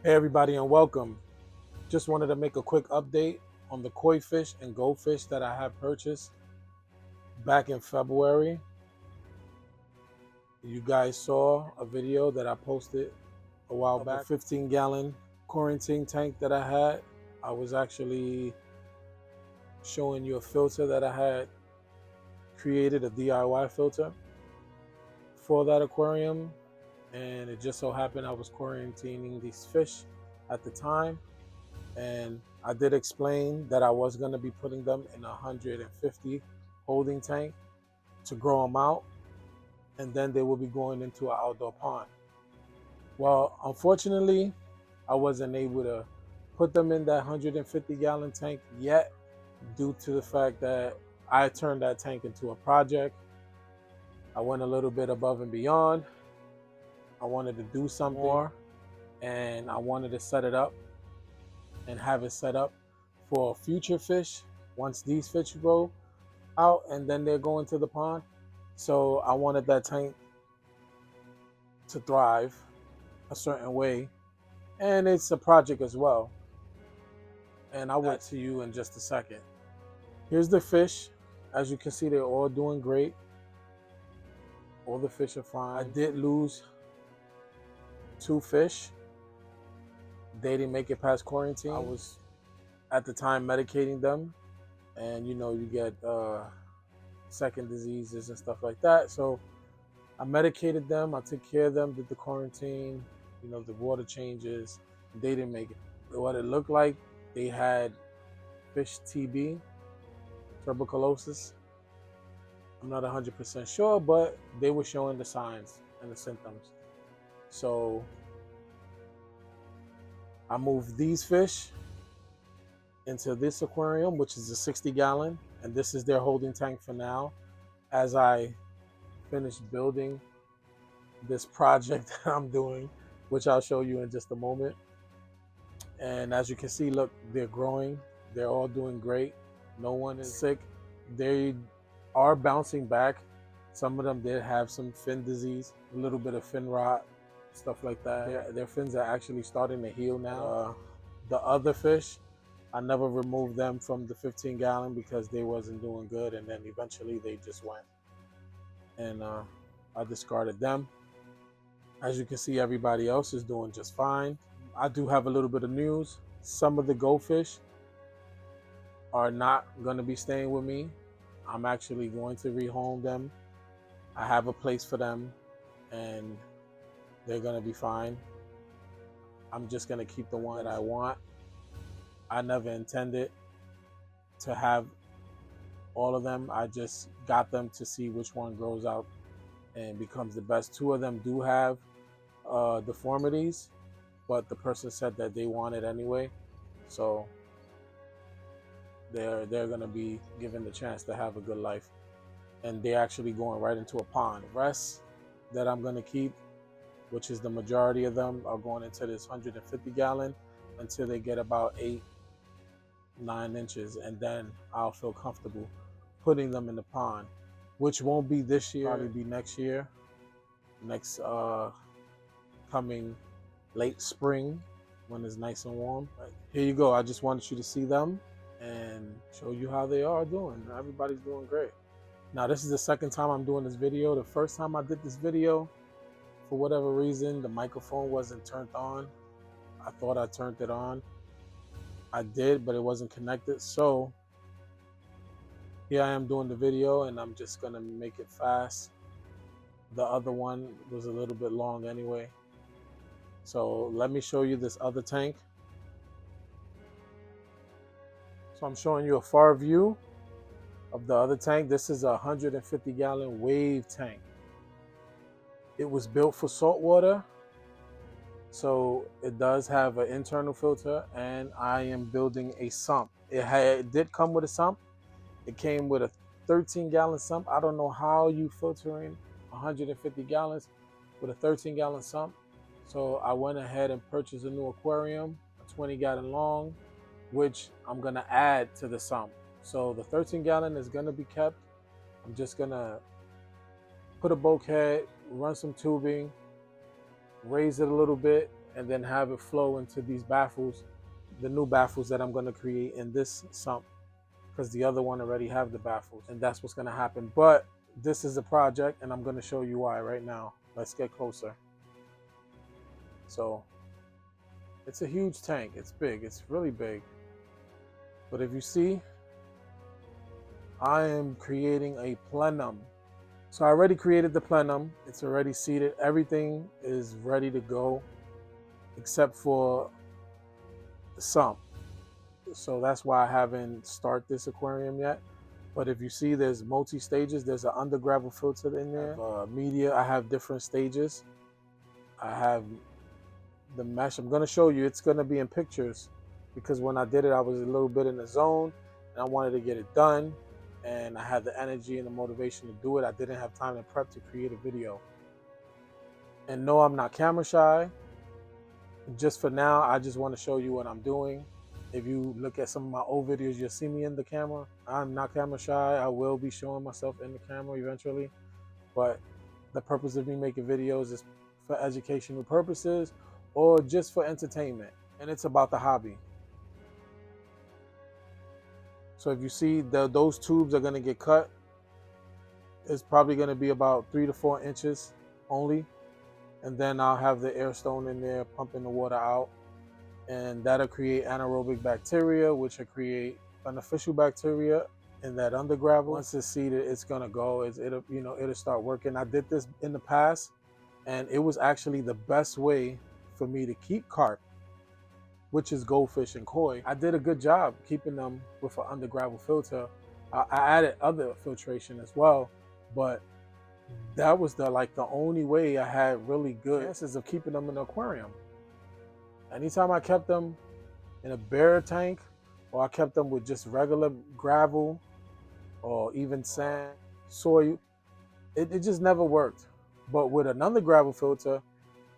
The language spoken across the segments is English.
Hey everybody and welcome. Just wanted to make a quick update on the koi fish and goldfish that I had purchased back in February. You guys saw a video that I posted a while back. A 15-gallon quarantine tank that I had. I was actually showing you a filter that I had created, a DIY filter for that aquarium. And it just so happened I was quarantining these fish at the time. And I did explain that I was going to be putting them in a 150 holding tank to grow them out, and then they will be going into an outdoor pond. Well, unfortunately, I wasn't able to put them in that 150-gallon tank yet due to the fact that I turned that tank into a project. I went a little bit above and beyond. I wanted to do something more, and I wanted to set it up and have it set up for future fish once these fish grow out and then they're going to the pond. So I wanted that tank to thrive a certain way, and it's a project as well, and I'll get to you in just a second. Here's the fish. As you can see, they're all doing great. All the fish are fine. I did lose 2 fish. They didn't make it past quarantine. I was at the time medicating them, and you get second diseases and stuff like that. So I medicated them, I took care of them, did the quarantine, the water changes. They didn't make it. What it looked like, they had fish TB, tuberculosis. I'm not 100% sure, but they were showing the signs and the symptoms. So I moved these fish into this aquarium, which is a 60-gallon, and this is their holding tank for now as I finish building this project that I'm doing, which I'll show you in just a moment. And as you can see, look, they're growing. They're all doing great. No one is sick. They are bouncing back. Some of them did have some fin disease, a little bit of fin rot, stuff like that. Their fins are actually starting to heal now. The other fish, I never removed them from the 15-gallon because they wasn't doing good, and then eventually they just went, and I discarded them. As you can see, everybody else is doing just fine. I do have a little bit of news. Some of the goldfish are not going to be staying with me. I'm actually going to rehome them. I have a place for them, and they're going to be fine. I'm just going to keep the one that I want. I never intended to have all of them. I just got them to see which one grows out and becomes the best. 2 of them do have deformities, but the person said that they want it anyway, so they're going to be given the chance to have a good life, and they're actually going right into a pond. The rest that I'm going to keep, which is the majority of them, are going into this 150-gallon until they get about 8-9 inches, and then I'll feel comfortable putting them in the pond, which won't be this year, probably be next year, next coming late spring when it's nice and warm. But here you go. I just wanted you to see them and show you how they are doing. Everybody's doing great. Now, this is the second time I'm doing this video. The first time I did this video, for whatever reason, the microphone wasn't turned on. I thought I turned it on. I did, but it wasn't connected. So here I am doing the video, and I'm just gonna make it fast. The other one was a little bit long anyway. So let me show you this other tank. So I'm showing you a far view of the other tank. This is a 150-gallon wave tank. It was built for saltwater, so it does have an internal filter, and I am building a sump. It did come with a sump. It came with a 13-gallon sump. I don't know how you filter in 150 gallons with a 13-gallon sump. So I went ahead and purchased a new aquarium, a 20-gallon long, which I'm gonna add to the sump. So the 13-gallon is gonna be kept. I'm just gonna put a bulkhead, run some tubing, raise it a little bit, and then have it flow into these baffles, the new baffles that I'm going to create in this sump, because the other one already have the baffles, and that's what's going to happen. But this is a project, and I'm going to show you why right now. Let's get closer. So it's a huge tank. It's big. It's really big. But if you see, I am creating a plenum. So I already created the plenum. It's already seated. Everything is ready to go except for the sump. So that's why I haven't started this aquarium yet. But if you see, there's multi-stages. There's an under gravel filter in there. Media, I have different stages. I have the mesh. I'm going to show you. It's going to be in pictures, because when I did it, I was a little bit in the zone and I wanted to get it done. And I had the energy and the motivation to do it. I didn't have time to prep to create a video. And no, I'm not camera shy. Just for now, I just want to show you what I'm doing. If you look at some of my old videos, you'll see me in the camera. I'm not camera shy. I will be showing myself in the camera eventually. But the purpose of me making videos is for educational purposes or just for entertainment. And it's about the hobby. So if you see those tubes are going to get cut, it's probably going to be about 3 to 4 inches only. And then I'll have the air stone in there pumping the water out. And that'll create anaerobic bacteria, which will create beneficial bacteria in that under gravel. Once it's seeded, it's going to go. It'll start working. I did this in the past, and it was actually the best way for me to keep carp, which is goldfish and koi. I did a good job keeping them with an under gravel filter. I added other filtration as well, but that was the only way I had really good chances of keeping them in the aquarium. Anytime I kept them in a bare tank, or I kept them with just regular gravel or even sand, soil, it just never worked. But with another gravel filter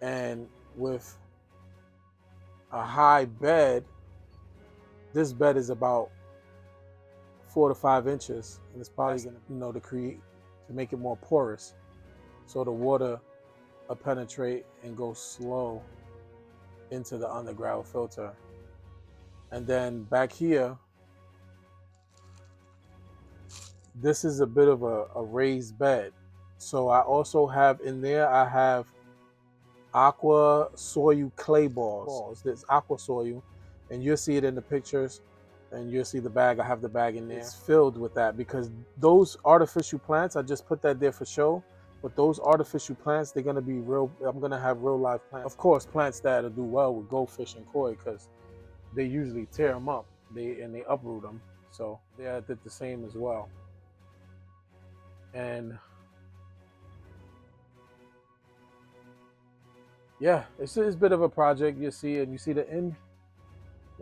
and with a high bed, this bed is about 4 to 5 inches, and it's probably going to to make it more porous, so the water will penetrate and go slow into the under gravel filter. And then back here, this is a bit of a raised bed. So I also have in there, I have aqua soil clay balls. There's aqua soil, and you'll see it in the pictures, and you'll see the bag. I have the bag in there. It's filled with that, because those artificial plants, I just put that there for show, but those artificial plants, they're gonna be real. I'm gonna have real live plants. Of course, plants that'll do well with goldfish and koi, because they usually tear them up, they uproot them. So I did the same as well. And yeah, it's a bit of a project. You see, and you see the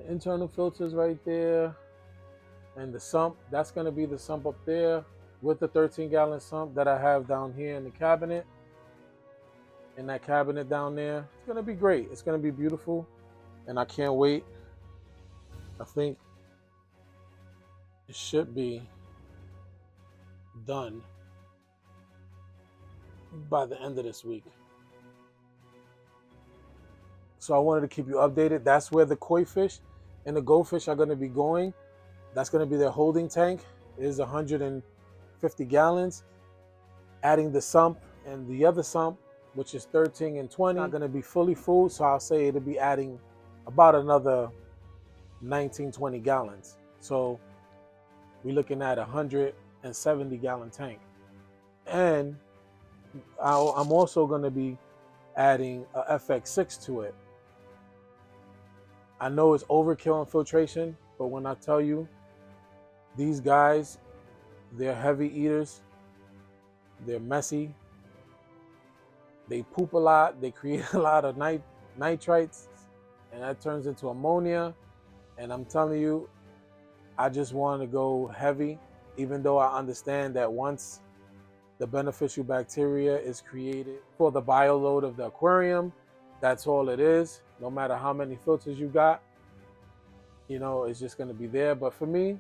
internal filters right there, and the sump. That's going to be the sump up there with the 13-gallon sump that I have down here in the cabinet. In that cabinet down there, it's going to be great. It's going to be beautiful, and I can't wait. I think it should be done by the end of this week. So I wanted to keep you updated. That's where the koi fish and the goldfish are going to be going. That's going to be their holding tank. It is 150 gallons. Adding the sump and the other sump, which is 13 and 20, are going to be fully full. So I'll say it'll be adding about another 19, 20 gallons. So we're looking at a 170-gallon tank. And I'm also going to be adding a FX6 to it. I know it's overkill in filtration, but when I tell you, these guys, they're heavy eaters, they're messy, they poop a lot, they create a lot of nitrites, and that turns into ammonia. And I'm telling you, I just want to go heavy, even though I understand that once the beneficial bacteria is created for the bioload of the aquarium, that's all it is. No matter how many filters you got, it's just going to be there. But for me,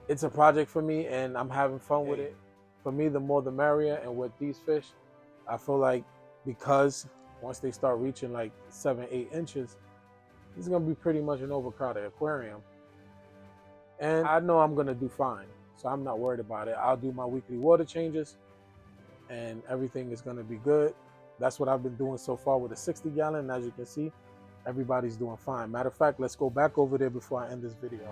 it's a project for me, and I'm having fun with it. For me, the more the merrier. And with these fish, I feel like because Once they start reaching like 7-8 inches, it's gonna be pretty much an overcrowded aquarium. And I know I'm gonna do fine, so I'm not worried about it. I'll do my weekly water changes and everything is gonna be good. That's what I've been doing so far with a 60-gallon. As you can see, everybody's doing fine. Matter of fact, let's go back over there before I end this video.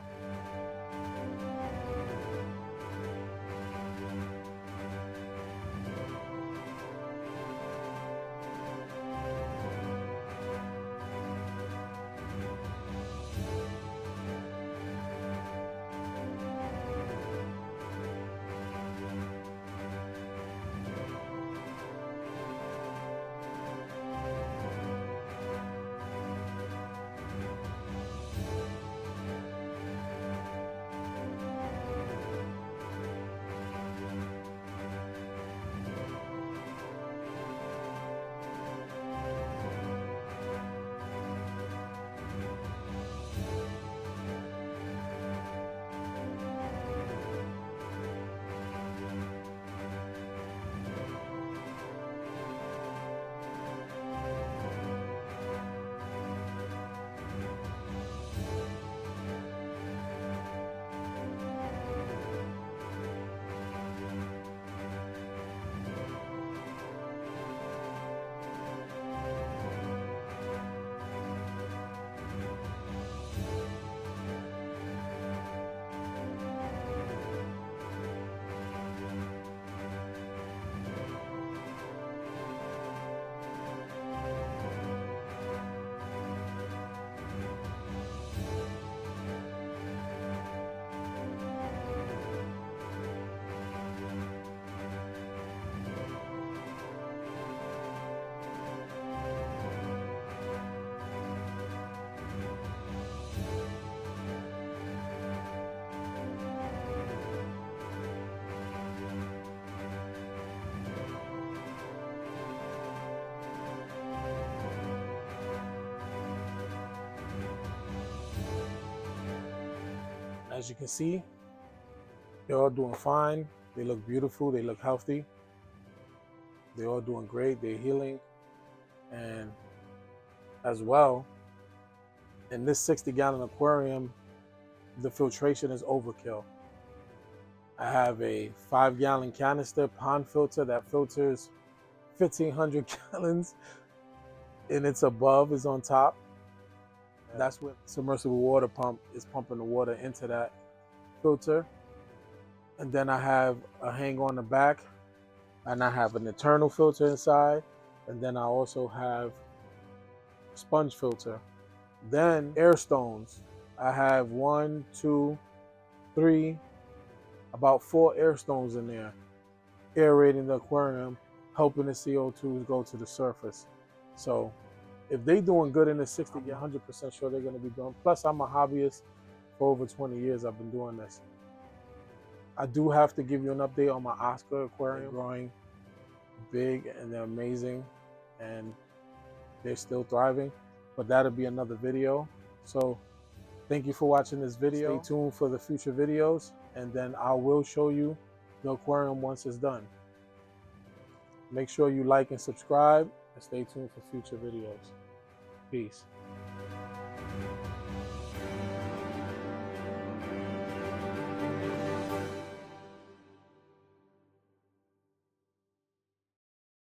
As you can see, they're all doing fine. They look beautiful. They look healthy. They're all doing great. They're healing. And as well, in this 60-gallon aquarium, the filtration is overkill. I have a 5-gallon canister pond filter that filters 1,500 gallons, and it's above, is on top. That's what submersible water pump is pumping the water into that filter. And then I have a hanger on the back, and I have an internal filter inside, and then I also have a sponge filter. Then air stones. I have 1, 2, 3, about 4 air stones in there, aerating the aquarium, helping the CO2s go to the surface. So if they're doing good in the 60, I'm 100% sure they're going to be doing. Plus, I'm a hobbyist for over 20 years. I've been doing this. I do have to give you an update on my Oscar aquarium. They're growing big and they're amazing, and they're still thriving. But that'll be another video. So thank you for watching this video. Stay tuned for the future videos, and then I will show you the aquarium once it's done. Make sure you like and subscribe, and stay tuned for future videos. Peace.